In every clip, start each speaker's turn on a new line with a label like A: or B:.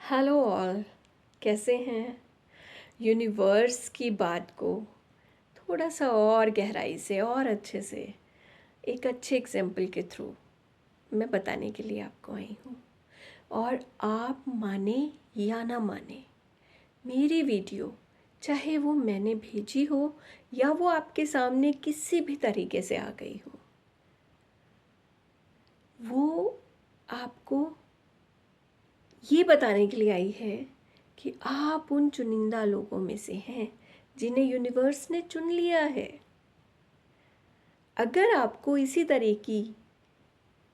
A: Hello all. कैसे हैं? Universe की बात को थोड़ा सा और गहराई से और अच्छे से एक अच्छे एग्जाम्पल के थ्रू मैं बताने के लिए आपको आई हूँ। और आप माने या ना माने, मेरी वीडियो चाहे वो मैंने भेजी हो या वो आपके सामने किसी भी तरीके से आ गई हो, वो आपको ये बताने के लिए आई है कि आप उन चुनिंदा लोगों में से हैं जिन्हें यूनिवर्स ने चुन लिया है। अगर आपको इसी तरह की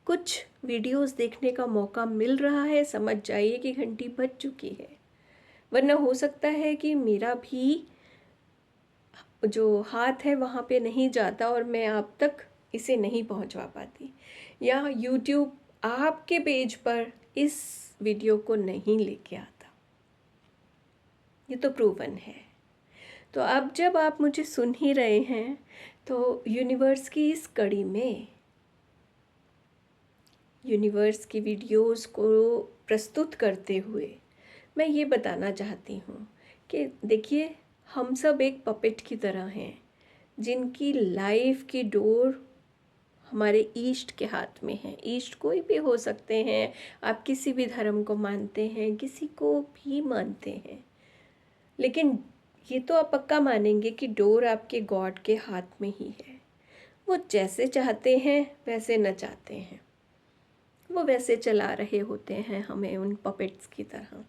A: कुछ वीडियोस देखने का मौका मिल रहा है, समझ जाइए कि घंटी बज चुकी है। वरना हो सकता है कि मेरा भी जो हाथ है वहाँ पे नहीं जाता और मैं आप तक इसे नहीं पहुँचवा पाती, या यूट्यूब आपके पेज पर इस वीडियो को नहीं लेके आता। ये तो प्रूवन है। तो अब जब आप मुझे सुन ही रहे हैं, तो यूनिवर्स की इस कड़ी में यूनिवर्स की वीडियोस को प्रस्तुत करते हुए मैं ये बताना चाहती हूँ कि देखिए, हम सब एक पपेट की तरह हैं जिनकी लाइफ की डोर हमारे ईस्ट के हाथ में है। ईस्ट कोई भी हो सकते हैं, आप किसी भी धर्म को मानते हैं, किसी को भी मानते हैं, लेकिन ये तो आप पक्का मानेंगे कि डोर आपके गॉड के हाथ में ही है। वो जैसे चाहते हैं वैसे नचाते हैं, वो वैसे चला रहे होते हैं हमें उन पपेट्स की तरह।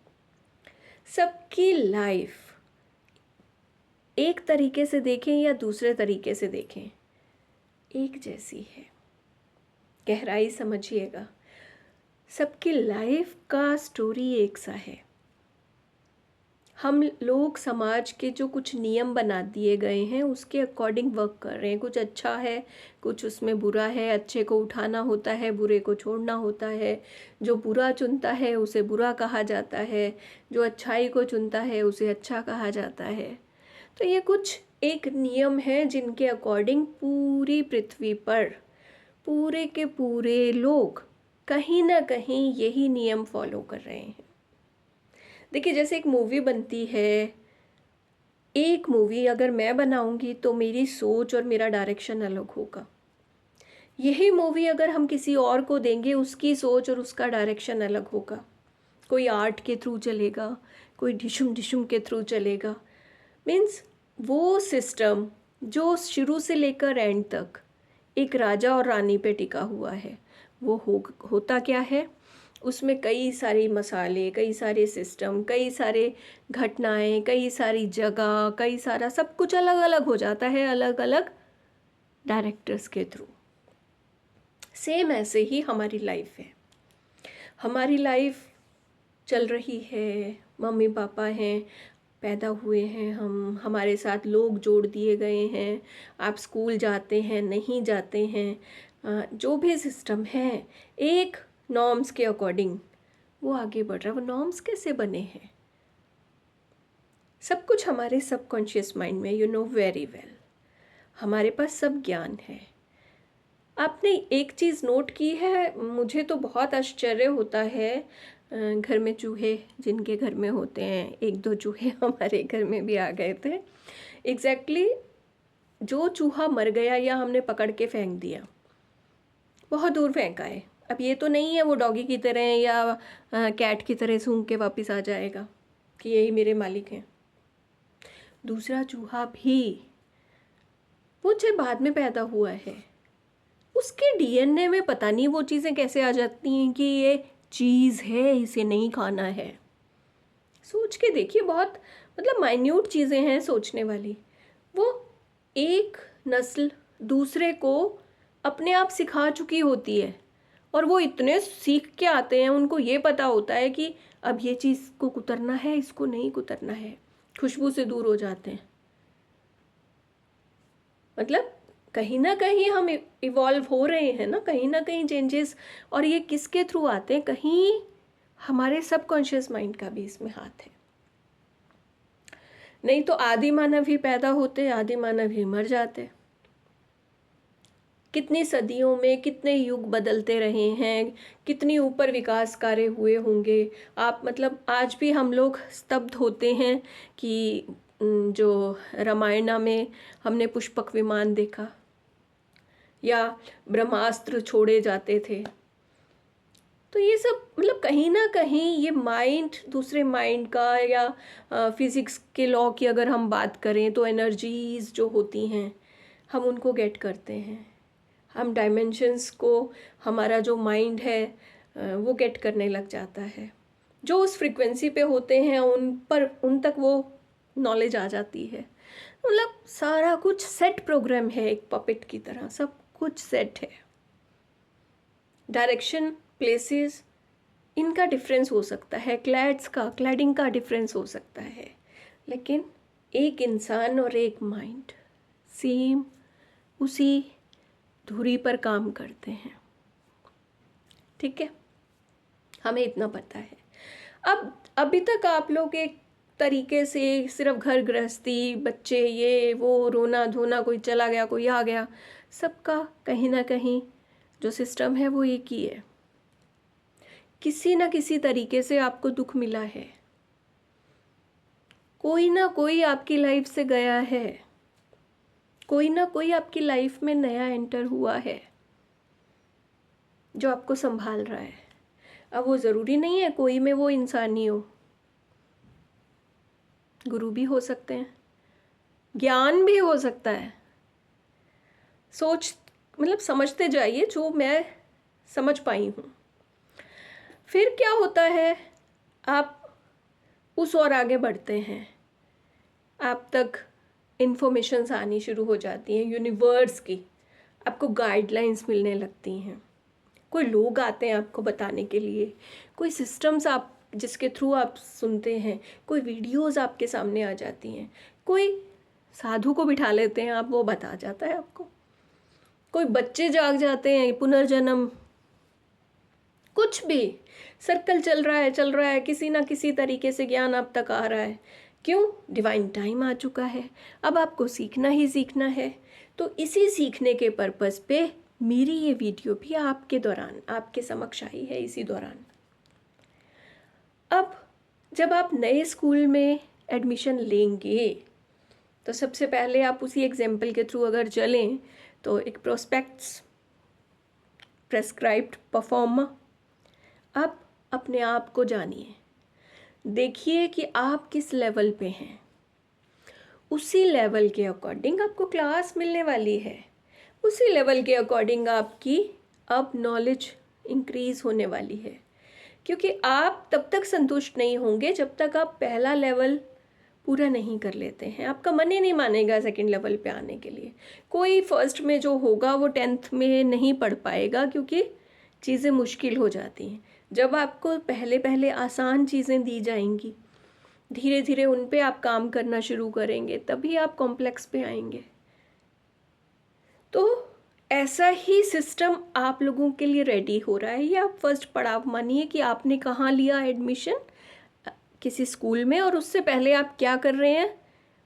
A: सबकी लाइफ एक तरीके से देखें या दूसरे तरीके से देखें, एक जैसी है। गहराई समझिएगा, सबकी लाइफ का स्टोरी एक सा है। हम लोग समाज के जो कुछ नियम बना दिए गए हैं उसके अकॉर्डिंग वर्क कर रहे हैं। कुछ अच्छा है, कुछ उसमें बुरा है। अच्छे को उठाना होता है, बुरे को छोड़ना होता है। जो बुरा चुनता है उसे बुरा कहा जाता है, जो अच्छाई को चुनता है उसे अच्छा कहा जाता है। तो ये कुछ एक नियम है जिनके अकॉर्डिंग पूरी पृथ्वी पर पूरे के पूरे लोग कहीं ना कहीं यही नियम फॉलो कर रहे हैं। देखिए, जैसे एक मूवी बनती है, एक मूवी अगर मैं बनाऊंगी तो मेरी सोच और मेरा डायरेक्शन अलग होगा। यही मूवी अगर हम किसी और को देंगे, उसकी सोच और उसका डायरेक्शन अलग होगा। कोई आर्ट के थ्रू चलेगा, कोई डिशुम डिशुम के थ्रू चलेगा। मीन्स वो सिस्टम जो शुरू से लेकर एंड तक एक राजा और रानी पे टिका हुआ है, वो होता क्या है, उसमें कई सारे मसाले, कई सारे सिस्टम, कई सारे घटनाएं, कई सारी जगह, कई सारा सब कुछ अलग अलग हो जाता है अलग अलग डायरेक्टर्स के थ्रू। सेम ऐसे ही हमारी लाइफ है। हमारी लाइफ चल रही है, मम्मी पापा हैं, पैदा हुए हैं हम, हमारे साथ लोग जोड़ दिए गए हैं। आप स्कूल जाते हैं, नहीं जाते हैं, जो भी सिस्टम है एक नॉर्म्स के अकॉर्डिंग वो आगे बढ़ रहा है। वो नॉर्म्स कैसे बने हैं? सब कुछ हमारे सबकॉन्शियस माइंड में, यू नो वेरी वेल। हमारे पास सब ज्ञान है। आपने एक चीज़ नोट की है, मुझे तो बहुत आश्चर्य होता है, घर में चूहे जिनके घर में होते हैं, एक दो चूहे हमारे घर में भी आ गए थे। एग्जैक्टली जो चूहा मर गया या हमने पकड़ के फेंक दिया, बहुत दूर फेंका है। अब ये तो नहीं है वो डॉगी की तरह या कैट की तरह सूंघ के वापस आ जाएगा कि यही मेरे मालिक हैं। दूसरा चूहा भी मुझे बाद में पैदा हुआ है, उसके डीएनए में पता नहीं वो चीज़ें कैसे आ जाती हैं कि ये चीज़ है, इसे नहीं खाना है। सोच के देखिए, बहुत मतलब माइन्यूट चीज़ें हैं सोचने वाली। वो एक नस्ल दूसरे को अपने आप सिखा चुकी होती है और वो इतने सीख के आते हैं, उनको ये पता होता है कि अब ये चीज़ को कुतरना है, इसको नहीं कुतरना है, खुशबू से दूर हो जाते हैं। मतलब कहीं ना कहीं हम इवॉल्व हो रहे हैं ना, कहीं ना कहीं चेंजेस। और ये किसके थ्रू आते हैं? कहीं हमारे सबकॉन्शियस माइंड का भी इसमें हाथ है। नहीं तो आदि मानव ही पैदा होते, आदि मानव ही मर जाते। कितनी सदियों में कितने युग बदलते रहे हैं, कितनी ऊपर विकास कार्य हुए होंगे। आप मतलब आज भी हम लोग स्तब्ध होते हैं कि जो रामायणा में हमने पुष्पक विमान देखा या ब्रह्मास्त्र छोड़े जाते थे। तो ये सब मतलब कहीं ना कहीं ये माइंड दूसरे माइंड का, या फिज़िक्स के लॉ की अगर हम बात करें तो एनर्जीज जो होती हैं हम उनको गेट करते हैं। हम डायमेंशंस को, हमारा जो माइंड है वो गेट करने लग जाता है। जो उस फ्रीक्वेंसी पे होते हैं उन तक वो नॉलेज आ जाती है। मतलब सारा कुछ सेट प्रोग्राम है, एक पपेट की तरह सब कुछ सेट है। डायरेक्शन, प्लेसेस, इनका डिफरेंस हो सकता है, क्लैडिंग का डिफरेंस हो सकता है, लेकिन एक इंसान और एक माइंड सेम उसी धुरी पर काम करते हैं। ठीक है, हमें इतना पता है। अब अभी तक आप लोग एक तरीके से सिर्फ घर गृहस्थी, बच्चे, ये वो, रोना धोना, कोई चला गया कोई आ गया, सबका कहीं ना कहीं जो सिस्टम है वो एक ही है। किसी ना किसी तरीके से आपको दुख मिला है, कोई ना कोई आपकी लाइफ से गया है, कोई ना कोई आपकी लाइफ में नया एंटर हुआ है जो आपको संभाल रहा है। अब वो ज़रूरी नहीं है कोई में वो इंसान ही हो, गुरु भी हो सकते हैं, ज्ञान भी हो सकता है। मतलब समझते जाइए जो मैं समझ पाई हूँ। फिर क्या होता है, आप उस और आगे बढ़ते हैं, आप तक इन्फॉर्मेशंस आनी शुरू हो जाती हैं यूनिवर्स की, आपको गाइडलाइंस मिलने लगती हैं, कोई लोग आते हैं आपको बताने के लिए, कोई सिस्टम्स आप जिसके थ्रू आप सुनते हैं, कोई वीडियोस आपके सामने आ जाती हैं, कोई साधु को बिठा लेते हैं आप, वो बता जाता है आपको, कोई बच्चे जाग जाते हैं, पुनर्जन्म, कुछ भी सर्कल चल रहा है, किसी ना किसी तरीके से ज्ञान आप तक आ रहा है। क्यों? डिवाइन टाइम आ चुका है, अब आपको सीखना ही सीखना है। तो इसी सीखने के पर्पस पे मेरी ये वीडियो भी आपके दौरान आपके समक्ष आई है, इसी दौरान। अब जब आप नए स्कूल में एडमिशन लेंगे तो सबसे पहले आप उसी एग्जाम्पल के थ्रू अगर चलें तो एक प्रोस्पेक्ट्स, प्रेस्क्राइब्ड परफॉर्मा, अब अपने आप को जानिए, देखिए कि आप किस लेवल पे हैं, उसी लेवल के अकॉर्डिंग आपको क्लास मिलने वाली है, उसी लेवल के अकॉर्डिंग आपकी अब नॉलेज इंक्रीज़ होने वाली है। क्योंकि आप तब तक संतुष्ट नहीं होंगे जब तक आप पहला लेवल पूरा नहीं कर लेते हैं। आपका मन ही नहीं मानेगा सेकंड लेवल पे आने के लिए। कोई फर्स्ट में जो होगा वो 10th में नहीं पढ़ पाएगा, क्योंकि चीज़ें मुश्किल हो जाती हैं। जब आपको पहले पहले आसान चीज़ें दी जाएंगी, धीरे धीरे उन पे आप काम करना शुरू करेंगे, तभी आप कॉम्प्लेक्स पे आएंगे। तो ऐसा ही सिस्टम आप लोगों के लिए रेडी हो रहा है। ये आप फर्स्ट पड़ाव मानिए कि आपने कहाँ लिया एडमिशन, किसी स्कूल में, और उससे पहले आप क्या कर रहे हैं,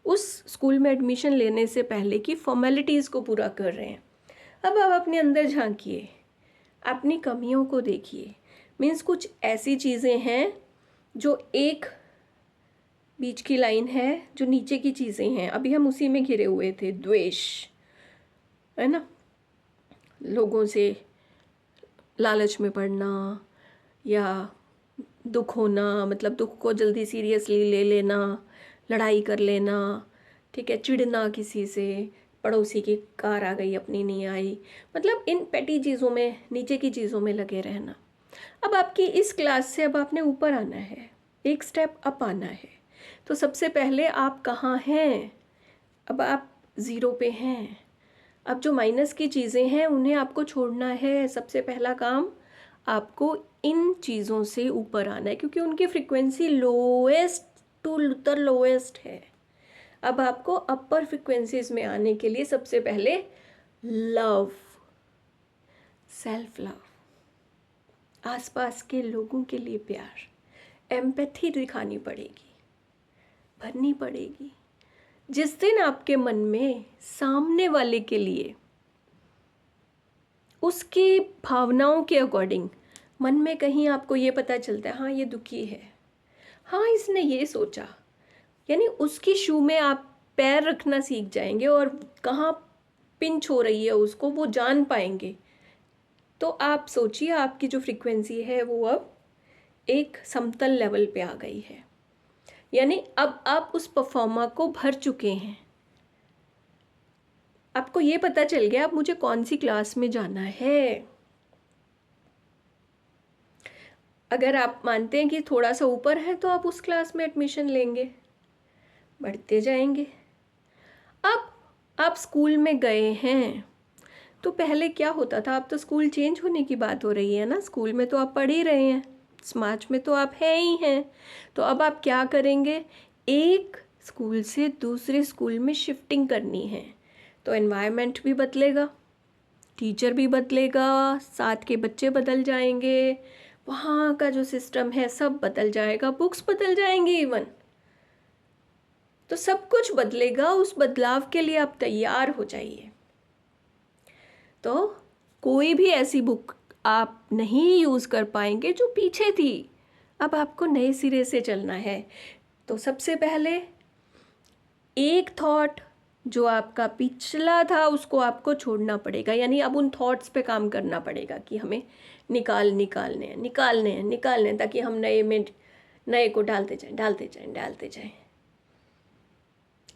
A: उस स्कूल में एडमिशन लेने से पहले की फॉर्मेलिटीज़ को पूरा कर रहे हैं। अब आप अपने अंदर झांकिए, अपनी कमियों को देखिए। मीन्स कुछ ऐसी चीज़ें हैं जो एक बीच की लाइन है, जो नीचे की चीज़ें हैं, अभी हम उसी में घिरे हुए थे। द्वेष है ना, लोगों से लालच में पड़ना, या दुख होना, मतलब दुख को जल्दी सीरियसली ले लेना, लड़ाई कर लेना, ठीक है, चिढ़ना किसी से, पड़ोसी की कार आ गई अपनी नहीं आई, मतलब इन पेटी चीज़ों में, नीचे की चीज़ों में लगे रहना। अब आपकी इस क्लास से अब आपने ऊपर आना है, एक स्टेप अप आना है। तो सबसे पहले आप कहाँ हैं? अब आप ज़ीरो पे हैं। अब जो माइनस की चीज़ें हैं उन्हें आपको छोड़ना है। सबसे पहला काम आपको इन चीज़ों से ऊपर आना है, क्योंकि उनकी frequency lowest to the lowest है। अब आपको अपर फ्रिक्वेंसीज में आने के लिए सबसे पहले लव, सेल्फ लव, आसपास के लोगों के लिए प्यार, एम्पैथी दिखानी पड़ेगी, भरनी पड़ेगी। जिस दिन आपके मन में सामने वाले के लिए उसकी भावनाओं के अकॉर्डिंग मन में कहीं आपको ये पता चलता है हाँ ये दुखी है, हाँ इसने ये सोचा, यानी उसकी शू में आप पैर रखना सीख जाएंगे और कहाँ पिंच हो रही है उसको वो जान पाएंगे। तो आप सोचिए आपकी जो फ्रीक्वेंसी है वो अब एक समतल लेवल पे आ गई है, यानी अब आप उस परफॉर्मर को भर चुके हैं। आपको ये पता चल गया अब मुझे कौन सी क्लास में जाना है। अगर आप मानते हैं कि थोड़ा सा ऊपर है तो आप उस क्लास में एडमिशन लेंगे, बढ़ते जाएंगे। अब आप स्कूल में गए हैं तो पहले क्या होता था, अब तो स्कूल चेंज होने की बात हो रही है ना, स्कूल में तो आप पढ़ ही रहे हैं, समाज में तो आप हैं ही हैं। तो अब आप क्या करेंगे, एक स्कूल से दूसरे स्कूल में शिफ्टिंग करनी है, तो एनवायरनमेंट भी बदलेगा, टीचर भी बदलेगा, साथ के बच्चे बदल जाएंगे, वहाँ का जो सिस्टम है सब बदल जाएगा, बुक्स बदल जाएंगी इवन, तो सब कुछ बदलेगा। उस बदलाव के लिए आप तैयार हो जाइए। तो कोई भी ऐसी बुक आप नहीं यूज़ कर पाएंगे जो पीछे थी, अब आपको नए सिरे से चलना है। तो सबसे पहले एक थॉट जो आपका पिछला था उसको आपको छोड़ना पड़ेगा, यानी अब उन थॉट्स पे काम करना पड़ेगा कि हमें निकालने हैं ताकि हम नए को डालते जाएं।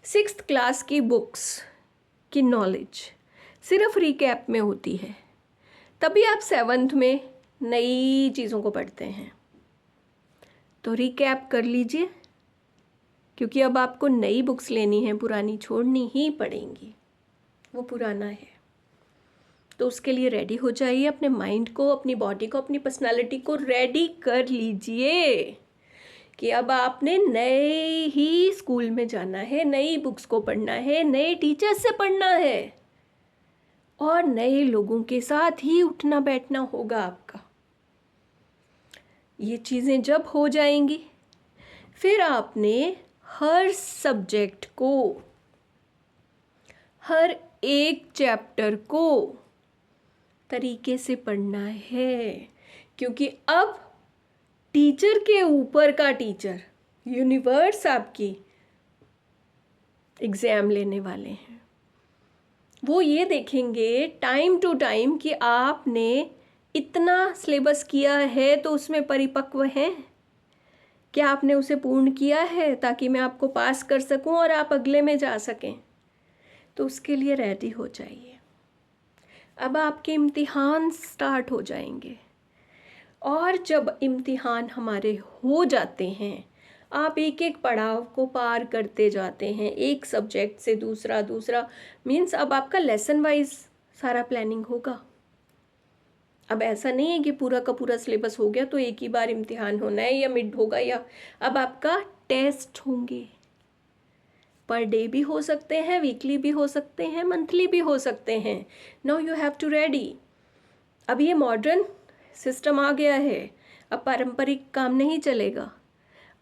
A: 6th क्लास की बुक्स की नॉलेज सिर्फ रिकैप में होती है, तभी आप 7th में नई चीज़ों को पढ़ते हैं। तो रिकैप कर लीजिए, क्योंकि अब आपको नई बुक्स लेनी है, पुरानी छोड़नी ही पड़ेंगी, वो पुराना है। तो उसके लिए रेडी हो जाइए, अपने माइंड को, अपनी बॉडी को, अपनी पर्सनालिटी को रेडी कर लीजिए कि अब आपने नए ही स्कूल में जाना है, नई बुक्स को पढ़ना है, नए टीचर्स से पढ़ना है और नए लोगों के साथ ही उठना बैठना होगा आपका। ये चीज़ें जब हो जाएंगी फिर आपने हर सब्जेक्ट को, हर एक चैप्टर को तरीके से पढ़ना है, क्योंकि अब टीचर के ऊपर का टीचर, यूनिवर्स आपकी एग्ज़ाम लेने वाले हैं। वो ये देखेंगे टाइम टू टाइम कि आपने इतना सिलेबस किया है तो उसमें परिपक्व हैं, क्या आपने उसे पूर्ण किया है, ताकि मैं आपको पास कर सकूं और आप अगले में जा सकें। तो उसके लिए रेडी हो जाइए। अब आपके इम्तिहान स्टार्ट हो जाएंगे और जब इम्तिहान हमारे हो जाते हैं, आप एक एक पड़ाव को पार करते जाते हैं, एक सब्जेक्ट से दूसरा मीन्स अब आपका लेसन वाइज सारा प्लानिंग होगा। अब ऐसा नहीं है कि पूरा का पूरा सिलेबस हो गया तो एक ही बार इम्तिहान होना है या मिड होगा, या अब आपका टेस्ट होंगे, पर डे भी हो सकते हैं, वीकली भी हो सकते हैं, मंथली भी हो सकते हैं। Now you have to ready. अब ये मॉडर्न सिस्टम आ गया है, अब पारंपरिक काम नहीं चलेगा।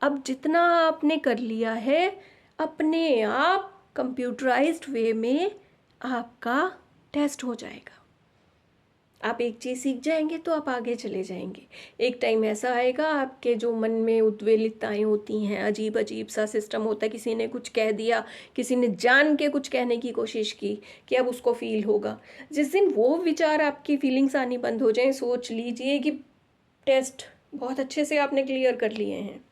A: अब जितना आपने कर लिया है अपने आप कंप्यूटराइज्ड वे में आपका टेस्ट हो जाएगा। आप एक चीज़ सीख जाएंगे तो आप आगे चले जाएंगे। एक टाइम ऐसा आएगा आपके जो मन में उद्वेलितताएं होती हैं, अजीब अजीब सा सिस्टम होता है, किसी ने कुछ कह दिया, किसी ने जान के कुछ कहने की कोशिश की कि अब उसको फील होगा। जिस दिन वो विचार आपकी फीलिंग्स आनी बंद हो जाएं, सोच लीजिए कि टेस्ट बहुत अच्छे से आपने क्लियर कर लिए हैं।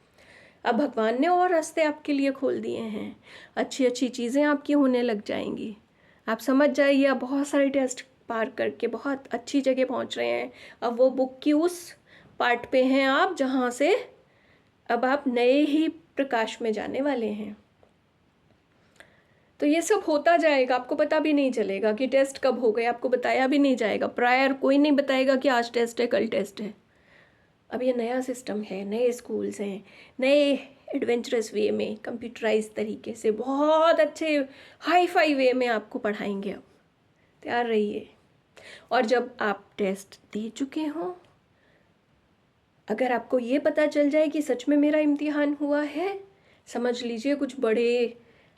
A: अब भगवान ने और रास्ते आपके लिए खोल दिए हैं, अच्छी अच्छी चीज़ें आपकी होने लग जाएंगी। आप समझ जाइए आप बहुत सारे टेस्ट पार करके बहुत अच्छी जगह पहुंच रहे हैं। अब वो बुक की उस पार्ट पे हैं आप जहाँ से अब आप नए ही प्रकाश में जाने वाले हैं। तो ये सब होता जाएगा, आपको पता भी नहीं चलेगा कि टेस्ट कब हो गए, आपको बताया भी नहीं जाएगा, प्रायर कोई नहीं बताएगा कि आज टेस्ट है कल टेस्ट है। अब ये नया सिस्टम है, नए स्कूल्स हैं, नए एडवेंचरस वे में कंप्यूटराइज तरीके से बहुत अच्छे हाई फाई वे में आपको पढ़ाएंगे। अब तैयार रहिए। और जब आप टेस्ट दे चुके हों, अगर आपको ये पता चल जाए कि सच में मेरा इम्तिहान हुआ है, समझ लीजिए कुछ बड़े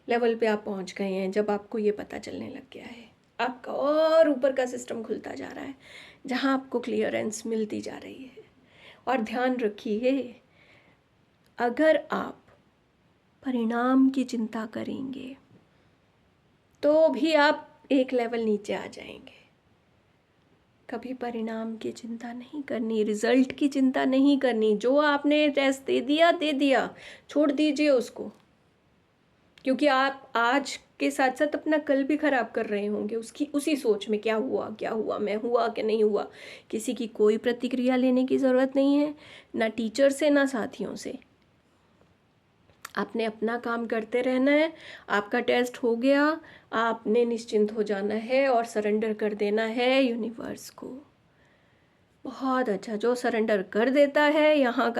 A: लेवल पे आप पहुंच गए हैं। जब आपको ये पता चलने लग गया है आपका और ऊपर का सिस्टम खुलता जा रहा है, जहाँ आपको क्लियरेंस मिलती जा रही है। और ध्यान रखिए, अगर आप परिणाम की चिंता करेंगे तो भी आप एक लेवल नीचे आ जाएंगे। कभी परिणाम की चिंता नहीं करनी, रिजल्ट की चिंता नहीं करनी। जो आपने टेस्ट दे दिया, छोड़ दीजिए उसको, क्योंकि आप आज के साथ साथ अपना कल भी खराब कर रहे होंगे उसी सोच में, क्या हुआ, मैं हुआ कि नहीं हुआ। किसी की कोई प्रतिक्रिया लेने की ज़रूरत नहीं है, ना टीचर से ना साथियों से। आपने अपना काम करते रहना है। आपका टेस्ट हो गया, आपने निश्चिंत हो जाना है और सरेंडर कर देना है यूनिवर्स को। बहुत अच्छा, जो सरेंडर कर देता है, यहाँ का